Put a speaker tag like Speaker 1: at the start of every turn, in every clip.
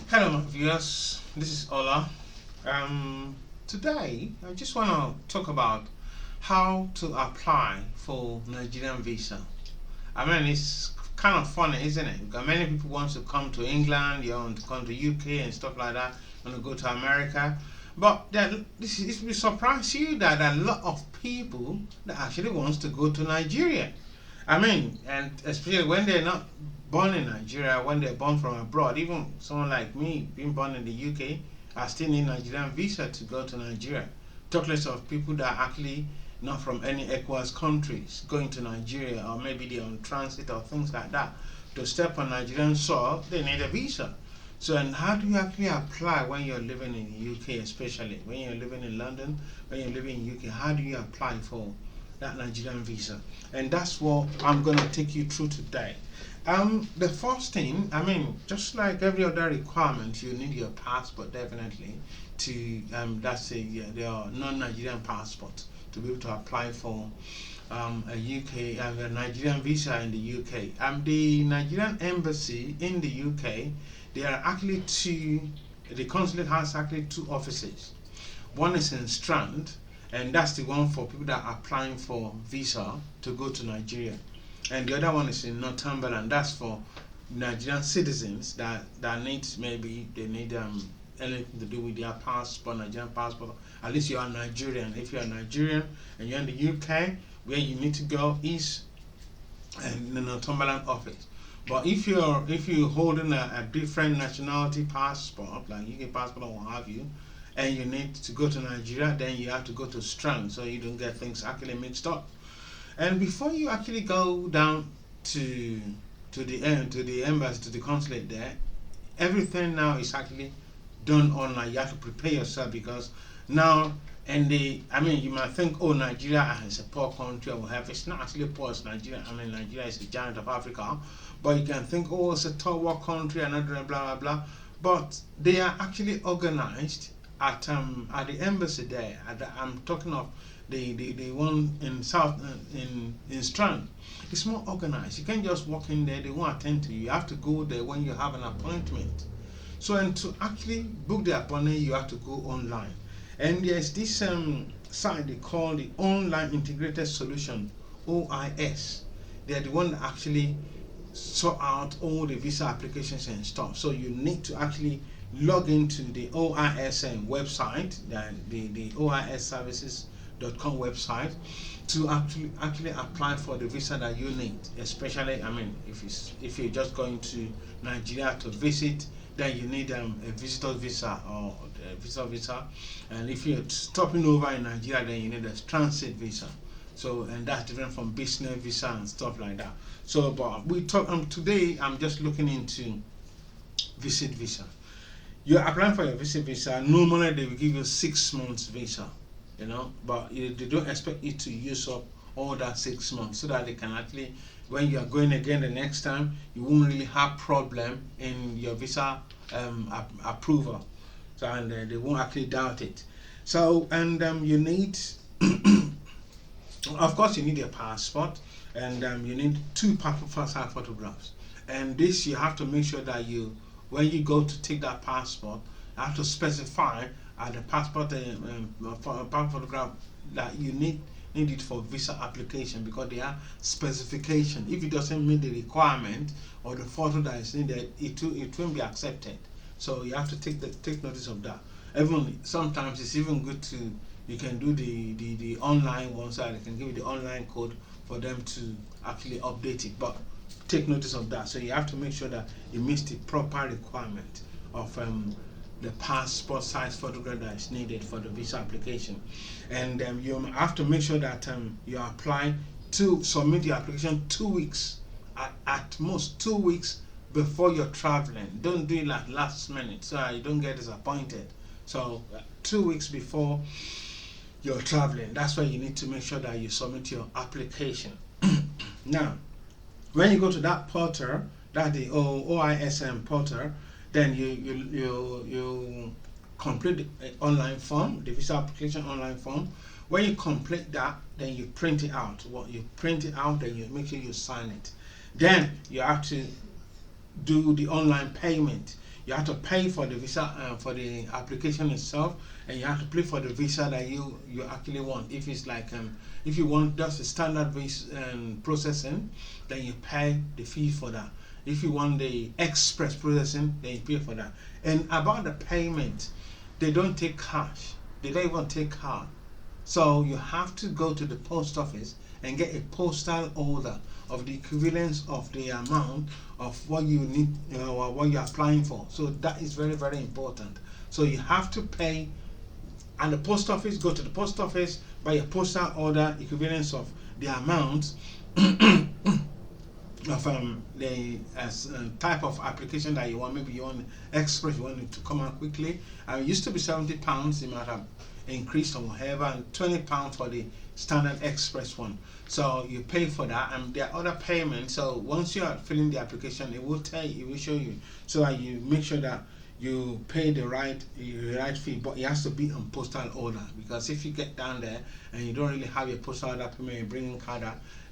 Speaker 1: Hello, my viewers. This is Ola. Today, I just want to talk about how to apply for Nigerian visa. I mean, it's kind of funny, isn't it? Because many people want to come to England, you want to come to UK and stuff like that, want to go to America. But this will surprise you that a lot of people that actually wants to go to Nigeria. I mean, and especially when they're not born in Nigeria, when they're born from abroad, even someone like me, being born in the UK, I still need Nigerian visa to go to Nigeria. Talk less of people that are actually not from any ECOWAS countries going to Nigeria, or maybe they're on transit or things like that. To step on Nigerian soil, they need a visa. So, and how do you actually apply when you're living in the UK, especially when you're living in London, when you're living in UK? How do you apply for that Nigerian visa? And that's what I'm going to take you through today. The first thing, I mean, just like every other requirement, you need your passport definitely to that's your non-Nigerian passport to be able to apply for a UK a Nigerian visa in the UK. The Nigerian embassy in the UK, there are actually the consulate has actually two offices. One is in Strand, and that's the one for people that are applying for visa to go to Nigeria. And the other one is in Northumberland. That's for Nigerian citizens that need, maybe they need anything to do with their passport, Nigerian passport. At least you are Nigerian. If you are Nigerian and you're in the UK, where you need to go is in the Northumberland office. But if you're holding a different nationality passport, like UK passport or what have you, and you need to go to Nigeria, then you have to go to Strand, so you don't get things actually mixed up. And before you actually go down to the embassy, to the consulate there, everything now is actually done online. You have to prepare yourself, because now, I mean, you might think, oh, Nigeria is a poor country or whatever. It's not actually poor, it's Nigeria. I mean, Nigeria is the giant of Africa. But you can think, oh, it's a third world country and blah blah blah. But they are actually organized at the embassy there. I'm talking of the one in South in Strand. It's more organized. You can't just walk in there, they won't attend to you. You have to go there when you have an appointment. So, and to actually book the appointment, you have to go online. And there's this site they call the Online Integrated Solution, OIS. They're the one that actually sort out all the visa applications and stuff. So you need to actually log into the OISM website, the OIS services.com website, to actually apply for the visa that you need. Especially, I mean, if you're just going to Nigeria to visit, then you need a visitor visa or a visa. And if you're stopping over in Nigeria, then you need a transit visa. So, and that's different from business visa and stuff like that. So, but we talk today. I'm just looking into visit visa. You're applying for your visit visa. Normally, they will give you 6 months visa, but they don't expect you to use up all that 6 months, so that they can actually, when you are going again the next time, you won't really have problem in your visa approval. So, and they won't actually doubt it. So, and you need, of course, you need a passport, and you need 2 passport size photographs. And this, you have to make sure that when you go to take that passport, you have to specify the passport photograph that you need it for visa application, because they are specification. If it doesn't meet the requirement or the photo that is needed, it won't be accepted. So you have to take notice of that. Even sometimes it's even good you can do the online one, so they can give you the online code for them to actually update it. But take notice of that. So you have to make sure that it meets the proper requirement of the passport size photograph that is needed for the visa application. And you have to make sure that you apply to submit your application 2 weeks, at most 2 weeks before you're traveling. Don't do it like last minute, so you don't get disappointed. So 2 weeks before you're traveling, that's why you need to make sure that you submit your application. Now, when you go to that portal, that the OISM portal, then you complete the online form, the visa application online form. When you complete that, then you print it out. You print it out, then you make sure you sign it. Then you have to do the online payment. you have to pay for the visa, for the application itself, and you have to pay for the visa that you actually want. If it's like if you want just a standard visa processing, then you pay the fee for that. If you want the express processing, then you pay for that. And about the payment, they don't take cash. They don't even take card. So you have to go to the post office and get a postal order of the equivalence of the amount of what you need, or what you're applying for. So that is very, very important. So you have to pay at the post office, go to the post office, buy a postal order equivalence of the amount of the type of application that you want. Maybe you want express, you want it to come out quickly. It used to be £70, it might have increased or whatever, and £20 for the standard express one. So you pay for that, and there are other payments. So once you are filling the application, it will tell you, it will show you, so that you make sure that you pay the right fee, but it has to be on postal order, because if you get down there and you don't really have your postal order payment, you bring in card,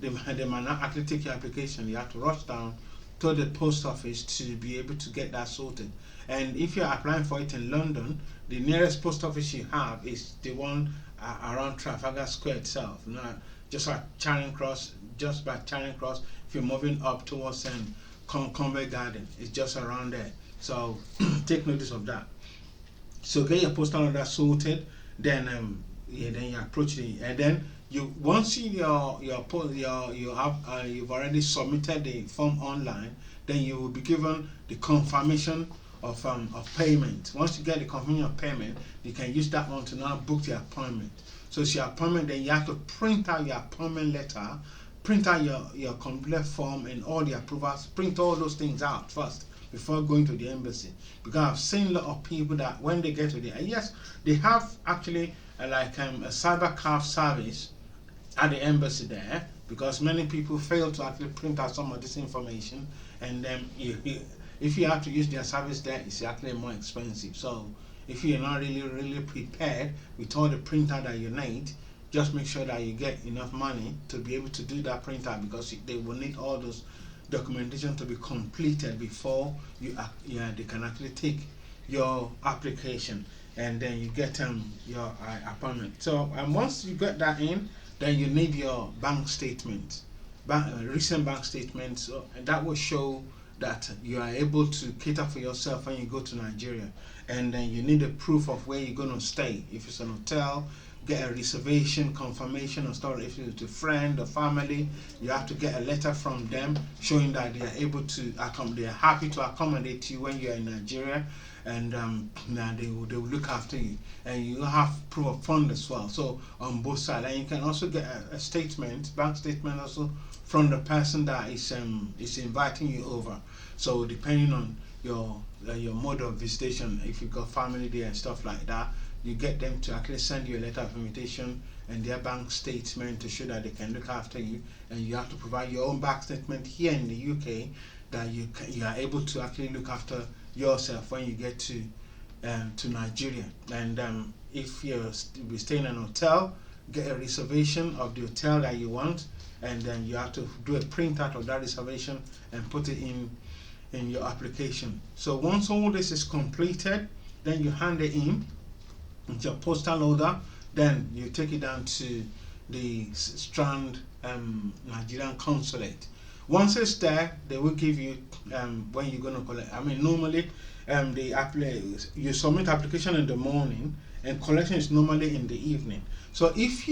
Speaker 1: they might not actually take your application. You have to rush down to the post office to be able to get that sorted. And if you're applying for it in London, the nearest post office you have is the one around Trafalgar Square itself, not just at Charing Cross. Just by Charing Cross, if you're moving up towards Convent Garden, it's just around there. So take notice of that. So get your postal order sorted, then then you approach the, and then once you've already submitted the form online, then you will be given the confirmation of payment. Once you get the confirmation of payment, you can use that one to now book the appointment. So it's your appointment, then you have to print out your appointment letter, print out your complete form and all the approvals, print all those things out first before going to the embassy. Because I've seen a lot of people that when they get to the, yes, they have actually a cyber card service at the embassy there, because many people fail to actually print out some of this information, and then if you have to use their service there, it's actually more expensive. So if you're not really prepared with all the printout that you need, just make sure that you get enough money to be able to do that printout, because they will need all those documentation to be completed before they can actually take your application, and then you get your appointment. So once you get that in, then you need your bank statement, recent bank statements, so, and that will show that you are able to cater for yourself when you go to Nigeria. And then you need a proof of where you're going to stay. If it's an hotel, get a reservation confirmation or stuff. If it's a friend or family, you have to get a letter from them showing that they are able to they are happy to accommodate you when you are in Nigeria, and they will look after you. And you have proof of fund as well. So on both sides, and you can also get a statement, bank statement also from the person that is inviting you over. So depending on your mode of visitation, if you've got family there and stuff like that, you get them to actually send you a letter of invitation and their bank statement to show that they can look after you. And you have to provide your own bank statement here in the UK that you are able to actually look after yourself when you get to Nigeria. And if you're staying in an hotel, get a reservation of the hotel that you want, and then you have to do a printout of that reservation and put it in your application. So once all this is completed, then you hand it in with your postal order. Then you take it down to the Strand Nigerian consulate. Once it's there, they will give you when you're going to collect. I mean, normally you submit application in the morning and collection is normally in the evening. So if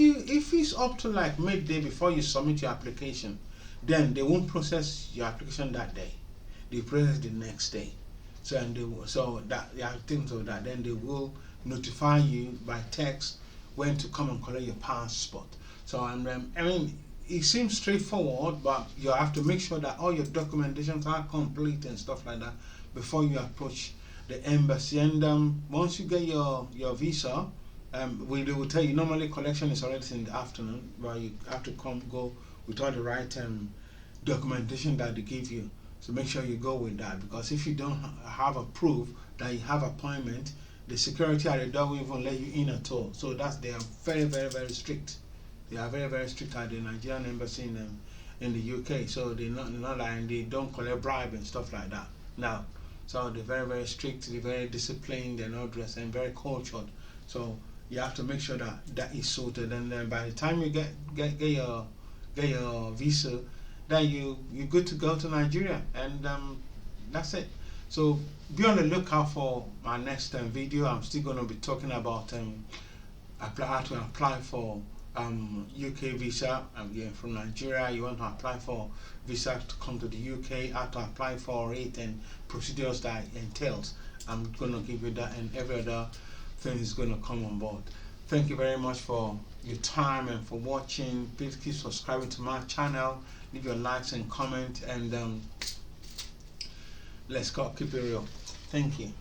Speaker 1: it's up to like midday before you submit your application, then they won't process your application that day. They process the next day. So then they will notify you by text when to come and collect your passport. So I mean, it seems straightforward, but you have to make sure that all your documentations are complete and stuff like that before you approach the embassy. And once you get your visa, they will tell you normally collection is already in the afternoon, but you have to go with all the right documentation that they give you. So make sure you go with that, because if you don't have a proof that you have appointment, the security at the door won't even let you in at all. So they are very, very, very strict. They are very, very strict at the Nigerian embassy in the UK. So they're not lying. They don't collect bribe and stuff like that. Now, So they're very, very strict, they're very disciplined and all dressed and very cultured. So you have to make sure that that is sorted, and then by the time you get your visa, then you're good to go to Nigeria, and that's it. So be on the lookout for my next video. I'm still going to be talking about how to apply for UK visa. You're from Nigeria, you want to apply for visa to come to the UK, how to apply for it, and procedures that it entails. I'm going to give you that, and every other thing is going to come on board. Thank you very much for your time and for watching. Please keep subscribing to my channel, leave your likes and comment, and let's go keep it real. Thank you.